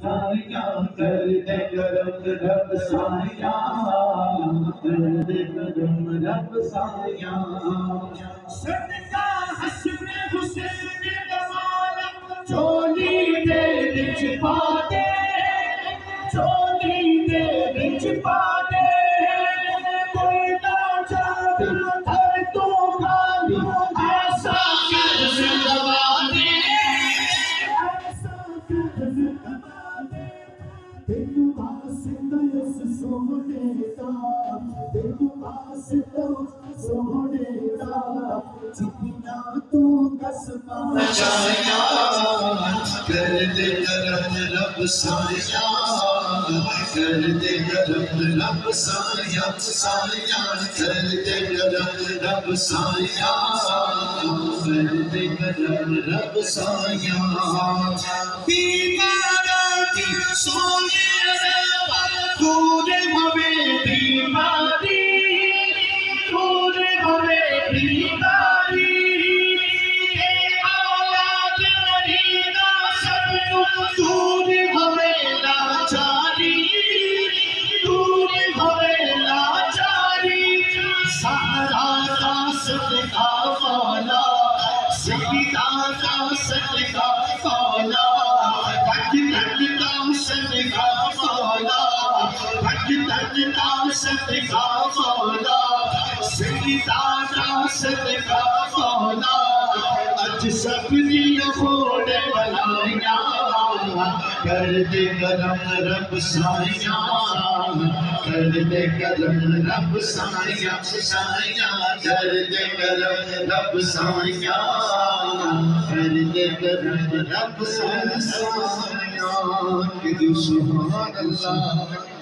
کر دے کرم رب سایہ کر دے کرم رب سایہ صدقہ حسن حسین والا چولی دے وچ پا دے چولی دے وچ پا دے کوئی نہ جاوے ہر تو خالی ایسا کر دوا دے ایسا کر دوا دے تینوں واسطے اس سونے دا تینوں واسطے سونے دا جتنا تو قسم چاہیا کر دے کرم رب سایہ کر دے کرم رب سایہ سایہ کر دے کرم رب سایہ کر دے کرم رب سایہ بیماری سونے دور ہوئے بیماری دور ہوئے بیماری اولاد نہیں نہ سب دور ہوئے لاچاری دور ہوئے لاچاری سارا کا صدقہ مولا سیدہ کا صدقہ مولا تک کا صدقہ مولا تک کا صدقہ مولا سیدہ کا صدقہ مولا اج سب دل کھوڑ بلائیاں کر دے کرم رب سایہ کر دے کرم رب سایہ سایہ کر دے کرم رب سایہ کر دے کرم رب سایہ کہ سبحان اللہ